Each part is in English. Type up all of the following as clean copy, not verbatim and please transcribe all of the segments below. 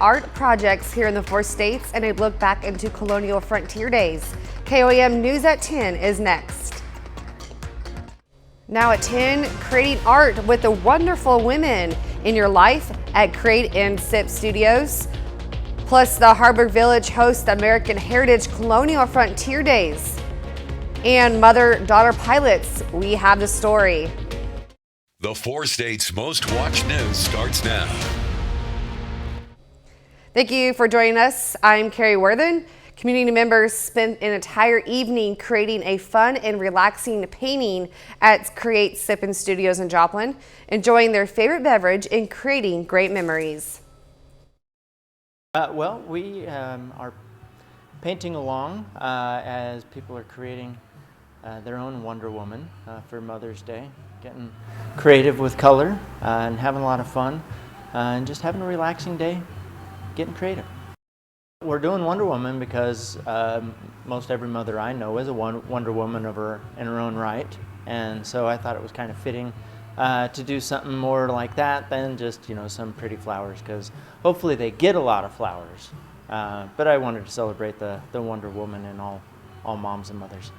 Art projects here in the 4 states and a look back into colonial frontier days. KOAM News at 10 is next. Now at 10, creating art with the wonderful women in your life at Create and Sip Studios. Plus, the Harbor Village hosts American Heritage Colonial Frontier Days. And mother-daughter pilots, we have the story. The 4 states' most watched news starts now. Thank you for joining us. I'm Carrie Worthen. Community members spent an entire evening creating a fun and relaxing painting at Create Sip Studios in Joplin, enjoying their favorite beverage and creating great memories. Well, we are painting along as people are creating their own Wonder Woman for Mother's Day, getting creative with color and having a lot of fun and just having a relaxing day, getting creative. We're doing Wonder Woman because most every mother I know is a Wonder Woman in her own right, and so I thought it was kind of fitting to do something more like that than just, some pretty flowers, because hopefully they get a lot of flowers. But I wanted to celebrate the Wonder Woman and all moms and mothers.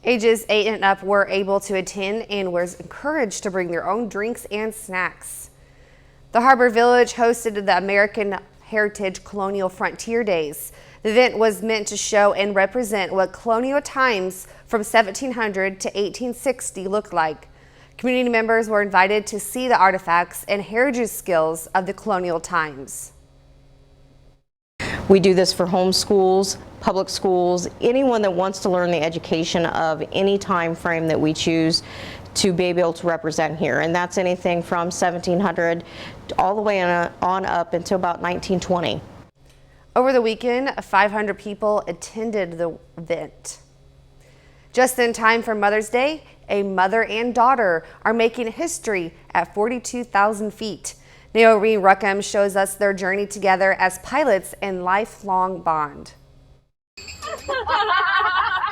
Ages 8 and up were able to attend and was encouraged to bring their own drinks and snacks. The Harbor Village hosted the American Heritage Colonial Frontier Days. The event was meant to show and represent what colonial times from 1700 to 1860 looked like. Community members were invited to see the artifacts and heritage skills of the colonial times. We do this for home schools, public schools, anyone that wants to learn the education of any time frame that we choose to be able to represent here. And that's anything from 1700 all the way on up until about 1920. Over the weekend, 500 people attended the event. Just in time for Mother's Day, a mother and daughter are making history at 42,000 feet. Naomi Ruckham shows us their journey together as pilots and lifelong bond.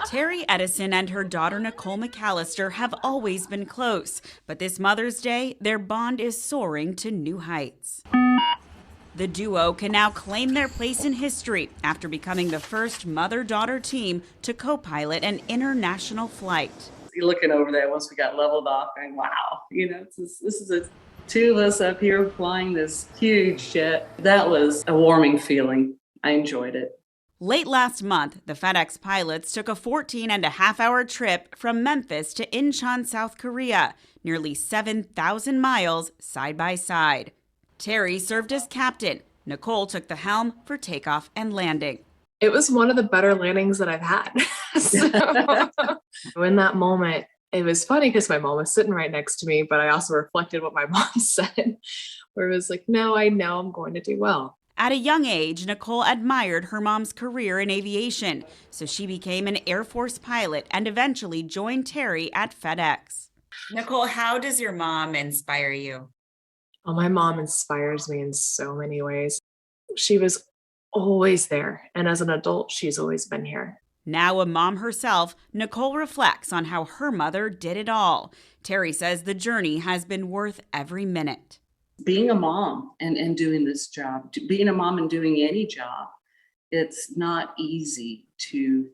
Terry Edison and her daughter Nicole McAllister have always been close, but this Mother's Day, their bond is soaring to new heights. The duo can now claim their place in history after becoming the first mother-daughter team to co-pilot an international flight. You're looking over there once we got leveled off and wow, this is the two of us up here flying this huge jet. That was a warming feeling. I enjoyed it. Late last month, the FedEx pilots took a 14-and-a-half-hour trip from Memphis to Incheon, South Korea, nearly 7,000 miles side by side. Terry served as captain. Nicole took the helm for takeoff and landing. It was one of the better landings that I've had. So, in that moment, it was funny because my mom was sitting right next to me, but I also reflected what my mom said, where it was like, no, I know I'm going to do well. At a young age, Nicole admired her mom's career in aviation, so she became an Air Force pilot and eventually joined Terry at FedEx. Nicole, how does your mom inspire you? Oh, my mom inspires me in so many ways. She was always there, and as an adult, she's always been here. Now a mom herself, Nicole reflects on how her mother did it all. Terry says the journey has been worth every minute. Being a mom and doing this job, being a mom and doing any job, it's not easy to,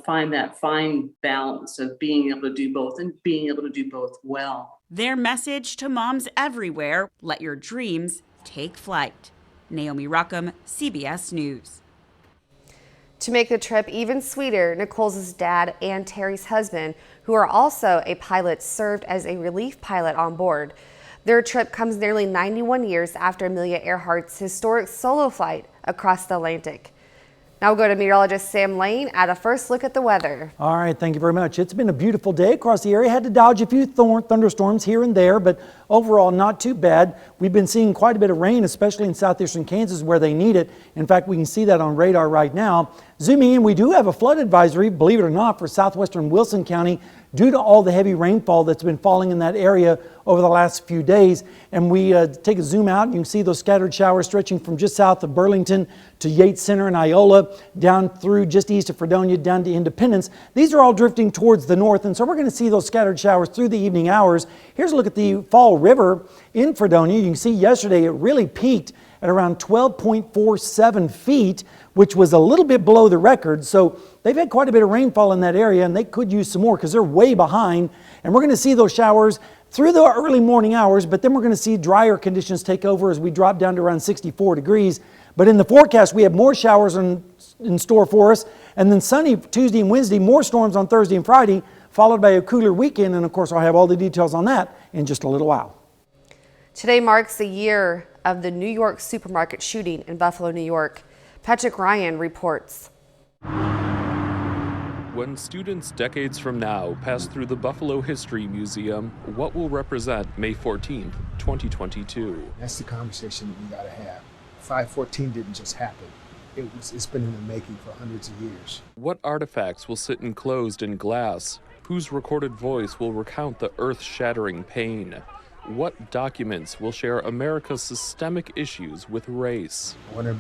find that fine balance of being able to do both and being able to do both well. Their message to moms everywhere: let your dreams take flight. Naomi Ruckham, CBS News. To make the trip even sweeter, Nicole's dad and Terry's husband, who are also a pilot, served as a relief pilot on board. Their trip comes nearly 91 years after Amelia Earhart's historic solo flight across the Atlantic. Now we'll go to meteorologist Sam Lane at a first look at the weather. All right, thank you very much. It's been a beautiful day across the area. Had to dodge a few thunderstorms here and there, but overall not too bad. We've been seeing quite a bit of rain, especially in southeastern Kansas where they need it. In fact, we can see that on radar right now. Zooming in, we do have a flood advisory, believe it or not, for southwestern Wilson County due to all the heavy rainfall that's been falling in that area over the last few days. And we take a zoom out and you can see those scattered showers stretching from just south of Burlington to Yates Center and Iola, down through just east of Fredonia, down to Independence. These are all drifting towards the north, and so we're going to see those scattered showers through the evening hours. Here's a look at the Fall River in Fredonia. You can see yesterday it really peaked at around 12.47 feet, which was a little bit below the record. So they've had quite a bit of rainfall in that area, and they could use some more because they're way behind. And we're going to see those showers through the early morning hours, but then we're going to see drier conditions take over as we drop down to around 64 degrees. But in the forecast, we have more showers in store for us, and then sunny Tuesday and Wednesday, more storms on Thursday and Friday, followed by a cooler weekend. And of course, I'll have all the details on that in just a little while. Today marks the year of the New York supermarket shooting in Buffalo, New York. Patrick Ryan reports. When students decades from now pass through the Buffalo History Museum, what will represent May 14th, 2022? That's the conversation that we gotta have. 5/14 didn't just happen. It's been in the making for hundreds of years. What artifacts will sit enclosed in glass? Whose recorded voice will recount the earth-shattering pain? What documents will share America's systemic issues with race? I want to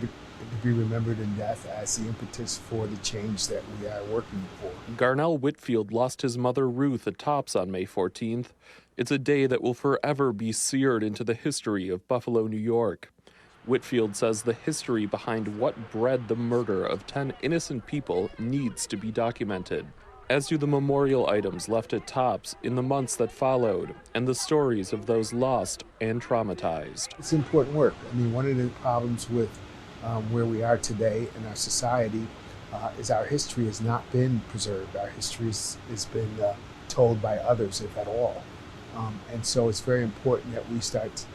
be remembered in death as the impetus for the change that we are working for. Garnell Whitfield lost his mother Ruth at Tops on May 14th. It's a day that will forever be seared into the history of Buffalo, New York. Whitfield says the history behind what bred the murder of 10 innocent people needs to be documented, as do the memorial items left at Tops in the months that followed, and the stories of those lost and traumatized. It's important work. I mean, one of the problems with where we are today in our society is our history has not been preserved. Our history has been told by others, if at all. And so it's very important that we start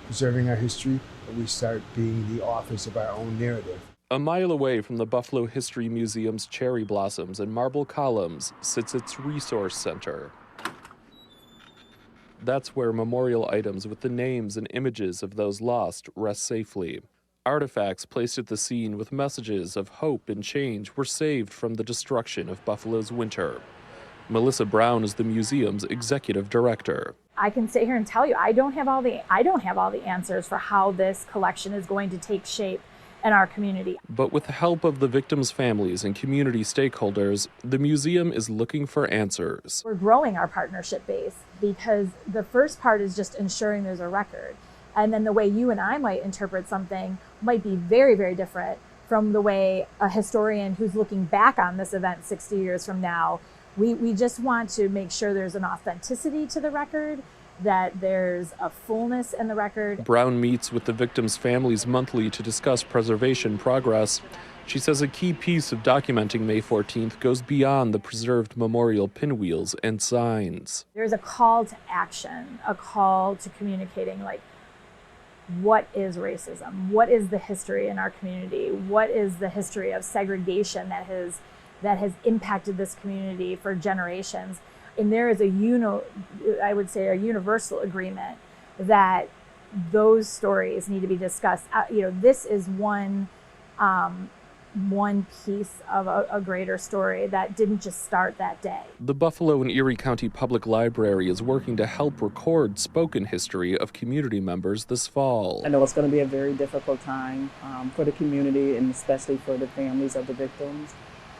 preserving our history, that we start being the authors of our own narrative. A mile away from the Buffalo History Museum's cherry blossoms and marble columns sits its resource center. That's where memorial items with the names and images of those lost rest safely. Artifacts placed at the scene with messages of hope and change were saved from the destruction of Buffalo's winter. Melissa Brown is the museum's executive director. I can sit here and tell you, I don't have all the answers for how this collection is going to take shape in our community. But with the help of the victims' families and community stakeholders, the museum is looking for answers. We're growing our partnership base because the first part is just ensuring there's a record. And then the way you and I might interpret something might be very, very different from the way a historian who's looking back on this event 60 years from now. We just want to make sure there's an authenticity to the record, that there's a fullness in the record. Brown meets with the victims' families monthly to discuss preservation progress. She says a key piece of documenting May 14th goes beyond the preserved memorial pinwheels and signs. There's a call to action, a call to communicating, like, what is racism? What is the history in our community? What is the history of segregation that has impacted this community for generations? And there is a universal agreement that those stories need to be discussed. This is one piece of a greater story that didn't just start that day. The Buffalo and Erie County Public Library is working to help record spoken history of community members this fall. I know it's going to be a very difficult time for the community and especially for the families of the victims.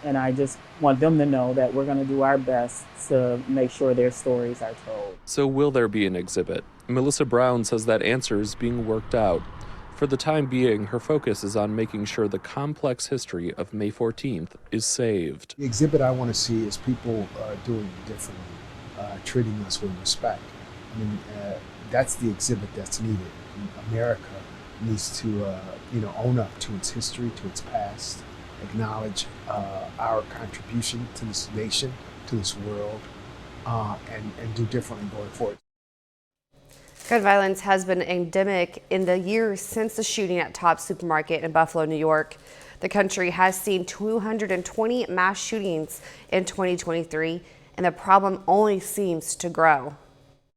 And I just want them to know that we're going to do our best to make sure their stories are told. So will there be an exhibit? Melissa Brown says that answer is being worked out. For the time being, her focus is on making sure the complex history of May 14th is saved. The exhibit I want to see is people doing it differently, treating us with respect. I mean, that's the exhibit that's needed. America needs to, own up to its history, to its past, acknowledge our contribution to this nation, to this world, and do differently going forward. Gun violence has been endemic in the years since the shooting at Tops Supermarket in Buffalo, New York. The country has seen 220 mass shootings in 2023, and the problem only seems to grow.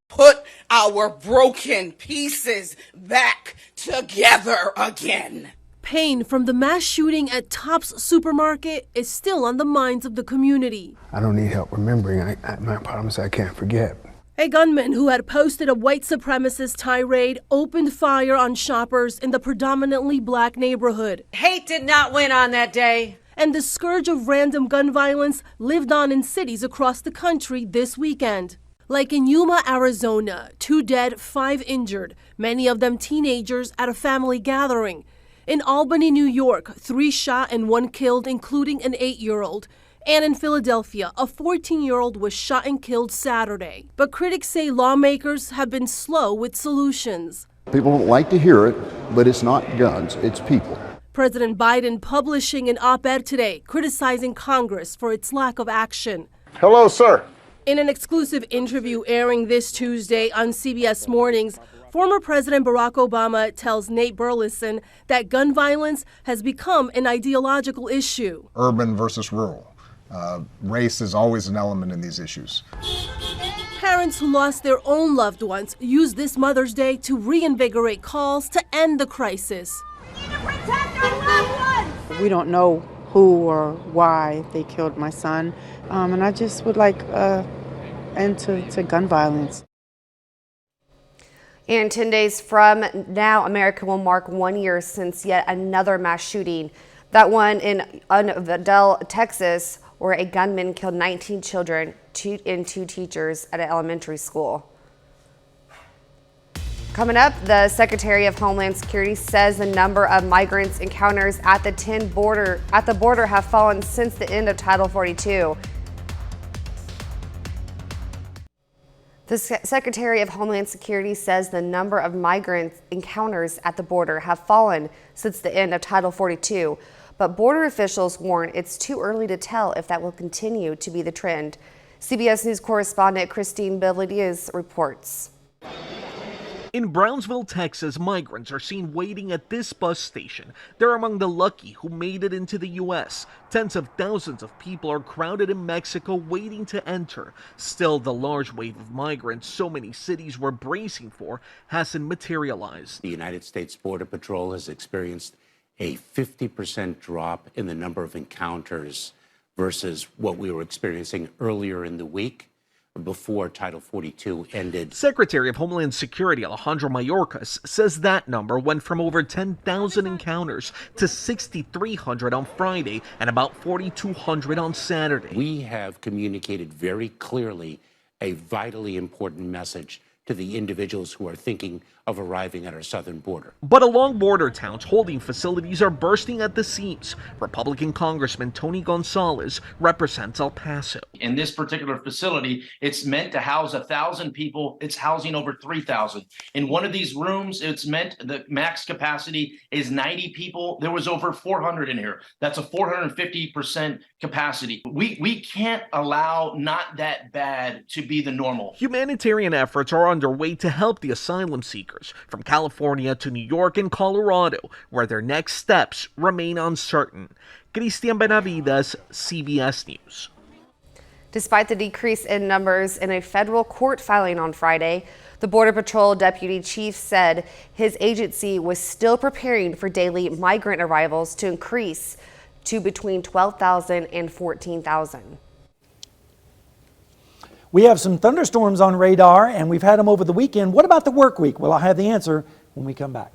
Put our broken pieces back together again. Pain from the mass shooting at Tops Supermarket is still on the minds of the community. I don't need help remembering. My problems I can't forget. A gunman who had posted a white supremacist tirade opened fire on shoppers in the predominantly black neighborhood. Hate did not win on that day. And the scourge of random gun violence lived on in cities across the country this weekend. Like in Yuma, Arizona, 2 dead, 5 injured, many of them teenagers at a family gathering. In Albany, New York, 3 shot and 1 killed, including an 8-year-old. And in Philadelphia, a 14-year-old was shot and killed Saturday. But critics say lawmakers have been slow with solutions. People don't like to hear it, but it's not guns, it's people. President Biden publishing an op-ed today criticizing Congress for its lack of action. Hello, sir. In an exclusive interview airing this Tuesday on CBS Mornings, former President Barack Obama tells Nate Burleson that gun violence has become an ideological issue. Urban versus rural. Race is always an element in these issues. Parents who lost their own loved ones use this Mother's Day to reinvigorate calls to end the crisis. We don't know who or why they killed my son, and I just would like an end to gun violence. And 10 days from now, America will mark 1 year since yet another mass shooting. That one in Vidal, Texas, where a gunman killed 19 children and 2 teachers at an elementary school. Coming up, the Secretary of Homeland Security says the number of migrants encounters at the border have fallen since the end of Title 42. The Secretary of Homeland Security says the number of migrant encounters at the border have fallen since the end of Title 42, but border officials warn it's too early to tell if that will continue to be the trend. CBS News correspondent Christine Bevlidiaz reports. In Brownsville, Texas, migrants are seen waiting at this bus station. They're among the lucky who made it into the U.S. Tens of thousands of people are crowded in Mexico waiting to enter. Still, the large wave of migrants so many cities were bracing for hasn't materialized. The United States Border Patrol has experienced a 50% drop in the number of encounters versus what we were experiencing earlier in the week, before Title 42 ended. Secretary of Homeland Security Alejandro Mayorkas says that number went from over 10,000 encounters to 6,300 on Friday and about 4,200 on Saturday. We have communicated very clearly a vitally important message to the individuals who are thinking of arriving at our southern border. But along border towns, holding facilities are bursting at the seams. Republican Congressman Tony Gonzalez represents El Paso. In this particular facility, it's meant to house 1,000 people. It's housing over 3,000. In one of these rooms, it's meant the max capacity is 90 people. There was over 400 in here. That's a 450% capacity. We can't allow not that bad to be the normal. Humanitarian efforts are underway to help the asylum seekers from California to New York and Colorado, where their next steps remain uncertain. Christian Benavides, CBS News. Despite the decrease in numbers in a federal court filing on Friday, the Border Patrol deputy chief said his agency was still preparing for daily migrant arrivals to increase to between 12,000 and 14,000. We have some thunderstorms on radar, and we've had them over the weekend. What about the work week? Well, I'll have the answer when we come back.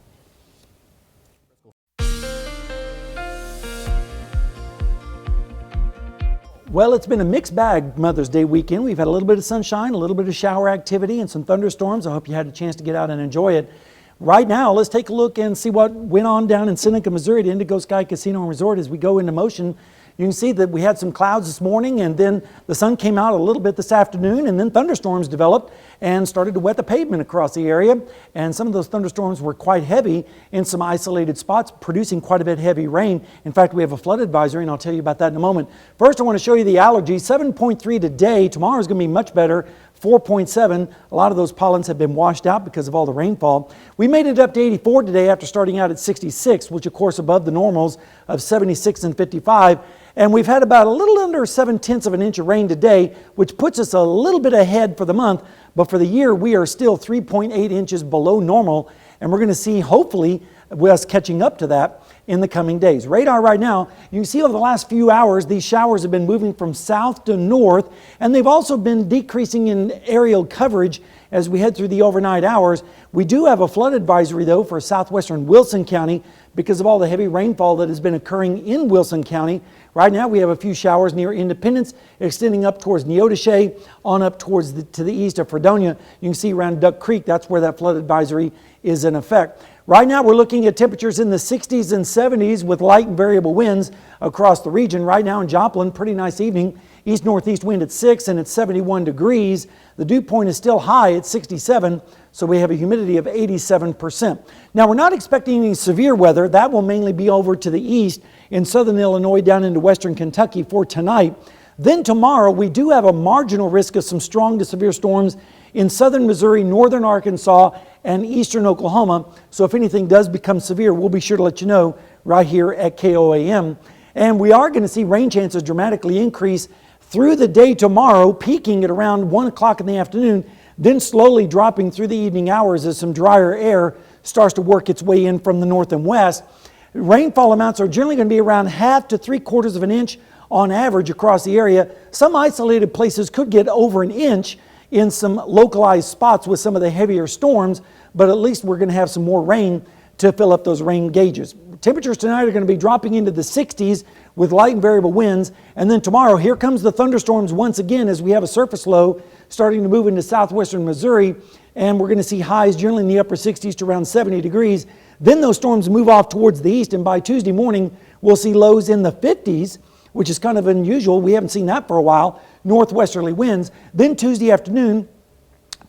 Well, it's been a mixed bag Mother's Day weekend. We've had a little bit of sunshine, a little bit of shower activity, and some thunderstorms. I hope you had a chance to get out and enjoy it. Right now, let's take a look and see what went on down in Seneca, Missouri at Indigo Sky Casino and Resort as we go into motion. You can see that we had some clouds this morning, and then the sun came out a little bit this afternoon, and then thunderstorms developed and started to wet the pavement across the area. And some of those thunderstorms were quite heavy in some isolated spots, producing quite a bit heavy rain. In fact, we have a flood advisory, and I'll tell you about that in a moment. First, I want to show you the allergies. 7.3 today. Tomorrow is going to be much better. 4.7. A lot of those pollens have been washed out because of all the rainfall. We made it up to 84 today after starting out at 66, which of course above the normals of 76 and 55. And we've had about a little under 7/10 of an inch of rain today, which puts us a little bit ahead for the month. But for the year, we are still 3.8 inches below normal. And we're going to see, hopefully, us catching up to that in the coming days. Radar right now, you can see over the last few hours, these showers have been moving from south to north, and they've also been decreasing in aerial coverage as we head through the overnight hours. We do have a flood advisory, though, for southwestern Wilson County because of all the heavy rainfall that has been occurring in Wilson County. Right now we have a few showers near Independence, extending up towards Neodesha, on up towards to the east of Fredonia. You can see around Duck Creek, that's where that flood advisory is in effect. Right now we're looking at temperatures in the 60s and 70s with light and variable winds across the region. Right now in Joplin, pretty nice evening. East-northeast wind at 6 and it's 71 degrees. The dew point is still high at 67, so we have a humidity of 87%. Now we're not expecting any severe weather. That will mainly be over to the east in southern Illinois down into western Kentucky for tonight. Then tomorrow we do have a marginal risk of some strong to severe storms in southern Missouri, northern Arkansas, and eastern Oklahoma. So if anything does become severe, we'll be sure to let you know right here at KOAM. And we are going to see rain chances dramatically increase through the day tomorrow, peaking at around 1 o'clock in the afternoon, then slowly dropping through the evening hours as some drier air starts to work its way in from the north and west. Rainfall amounts are generally going to be around 1/2 to 3/4 of an inch on average across the area. Some isolated places could get over an inch in some localized spots with some of the heavier storms, but at least we're going to have some more rain to fill up those rain gauges. Temperatures tonight are going to be dropping into the 60s with light and variable winds. And then tomorrow, here comes the thunderstorms once again as we have a surface low starting to move into southwestern Missouri. And we're going to see highs generally in the upper 60s to around 70 degrees. Then those storms move off towards the east. And by Tuesday morning, we'll see lows in the 50s, which is kind of unusual. We haven't seen that for a while. Northwesterly winds. Then Tuesday afternoon,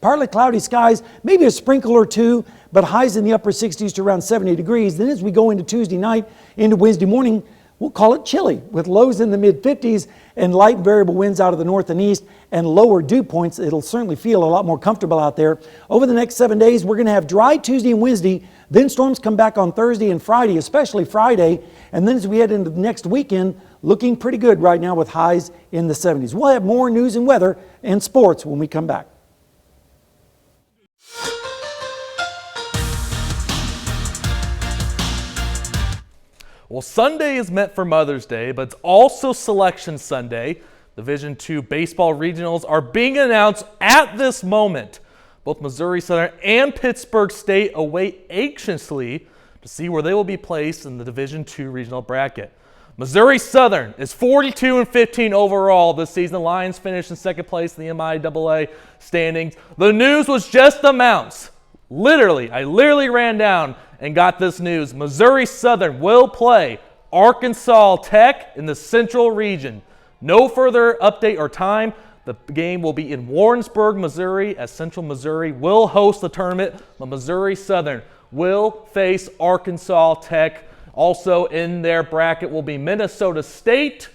partly cloudy skies, maybe a sprinkle or two, but highs in the upper 60s to around 70 degrees. Then as we go into Tuesday night, into Wednesday morning, we'll call it chilly with lows in the mid-50s and light variable winds out of the north and east and lower dew points. It'll certainly feel a lot more comfortable out there. Over the next 7 days, we're going to have dry Tuesday and Wednesday. Then storms come back on Thursday and Friday, especially Friday. And then as we head into the next weekend, looking pretty good right now with highs in the 70s. We'll have more news and weather and sports when we come back. Well, Sunday is meant for Mother's Day, but it's also Selection Sunday. Division II baseball regionals are being announced at this moment. Both Missouri Southern and Pittsburgh State await anxiously to see where they will be placed in the Division II regional bracket. Missouri Southern is 42-15 overall this season. The Lions finished in second place in the MIAA standings. The news was just announced. I literally ran down and got this news. Missouri Southern will play Arkansas Tech in the Central Region. No further update or time. The game will be in Warrensburg, Missouri, as Central Missouri will host the tournament. But Missouri Southern will face Arkansas Tech. Also in their bracket will be Minnesota State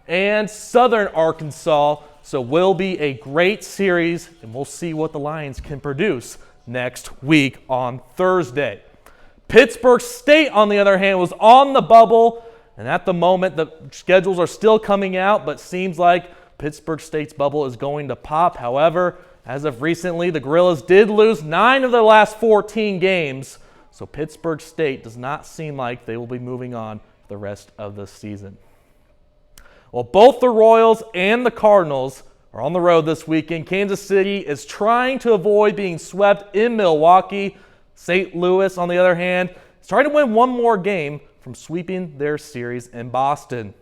and Southern Arkansas. So will be a great series, and we'll see what the Lions can produce next week on Thursday. Pittsburgh State, on the other hand, was on the bubble, and at the moment the schedules are still coming out, but seems like Pittsburgh State's bubble is going to pop. However, as of recently, the Gorillas did lose 9 of their last 14 games, so Pittsburgh State does not seem like they will be moving on for the rest of the season. Well, both the Royals and the Cardinals are on the road this weekend. Kansas City is trying to avoid being swept in Milwaukee. St. Louis, on the other hand, is trying to win one more game from sweeping their series in Boston.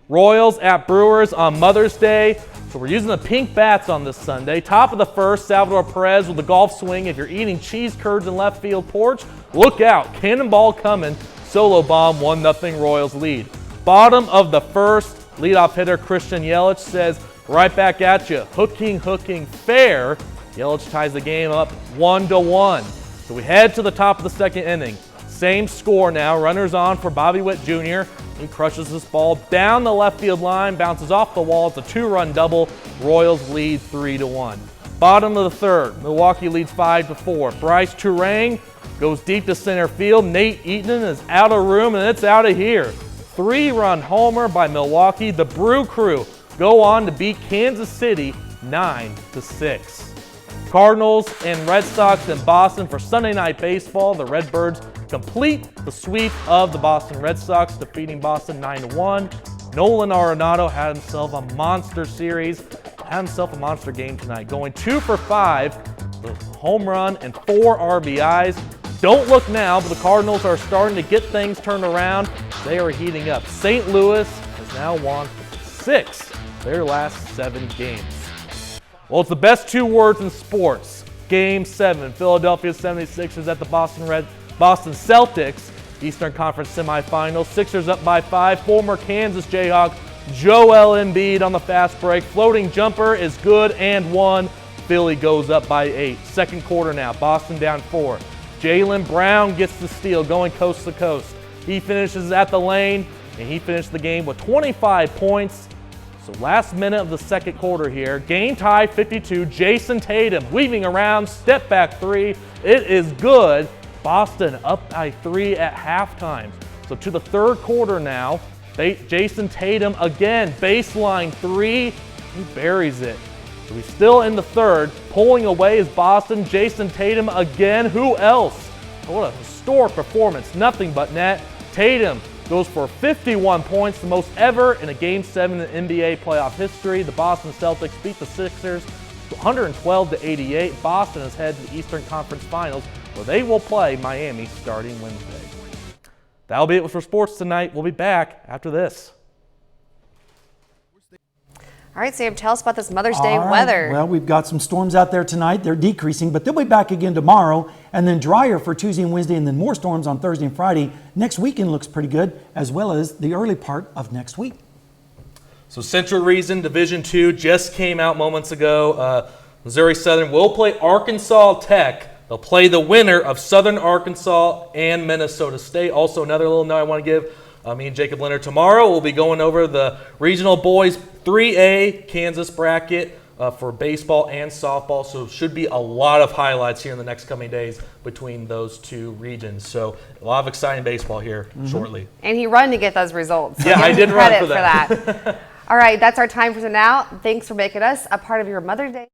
Royals at Brewers on Mother's Day. So we're using the pink bats on this Sunday. Top of the first, Salvador Perez with the golf swing. If you're eating cheese curds in left field porch, look out. Cannonball coming. Solo bomb, 1-0 Royals lead. Bottom of the first, leadoff hitter Christian Yelich says, right back at you. Hooking, fair. Yelich ties the game up 1-1. So we head to the top of the second inning. Same score now. Runners on for Bobby Witt Jr. He crushes this ball down the left field line, bounces off the wall. It's a 2-run double. Royals lead 3-1. Bottom of the third, Milwaukee leads 5-4. Bryce Turang goes deep to center field. Nate Eaton is out of room, and it's out of here. 3-run homer by Milwaukee. The Brew Crew go on to beat Kansas City 9-6. Cardinals and Red Sox in Boston for Sunday Night Baseball. The Redbirds complete the sweep of the Boston Red Sox, defeating Boston 9-1. Nolan Arenado had himself a monster series, had himself a monster game tonight, going 2 for 5, with home run and 4 RBIs. don't look now, but the Cardinals are starting to get things turned around. They are heating up. St. Louis has now won 6 of their last 7 games. Well, it's the best 2 words in sports. Game 7, Philadelphia 76ers at the Boston Celtics. Eastern Conference semifinals. Sixers up by 5. Former Kansas Jayhawk Joel Embiid on the fast break. Floating jumper is good and 1. Philly goes up by 8. Second quarter now. Boston down 4. Jaylen Brown gets the steal, going coast to coast. He finishes at the lane, and he finished the game with 25 points. So last minute of the second quarter here, game tie 52. Jason Tatum weaving around, step back 3. It is good. Boston up by 3 at halftime. So to the third quarter now, Jason Tatum again, baseline 3. He buries it. So he's still in the third. Pulling away is Boston. Jason Tatum again. Who else? What a historic performance. Nothing but net. Tatum goes for 51 points, the most ever in a Game 7 in NBA playoff history. The Boston Celtics beat the Sixers 112-88. Boston is headed to the Eastern Conference Finals, where they will play Miami starting Wednesday. That'll be it for sports tonight. We'll be back after this. All right, Sam, tell us about this Mother's Day weather. Well, we've got some storms out there tonight. They're decreasing, but they'll be back again tomorrow, and then drier for Tuesday and Wednesday, and then more storms on Thursday and Friday. Next weekend looks pretty good, as well as the early part of next week. So Central Region Division II just came out moments ago. Missouri Southern will play Arkansas Tech. They'll play the winner of Southern Arkansas and Minnesota State. Also, another little note I want to give. Me and Jacob Leonard tomorrow will be going over the regional boys 3A Kansas bracket for baseball and softball. So should be a lot of highlights here in the next coming days between those 2 regions. So a lot of exciting baseball here shortly. And he run to get those results. So yeah, I did run for that. All right, that's our time for now. Thanks for making us a part of your Mother's Day.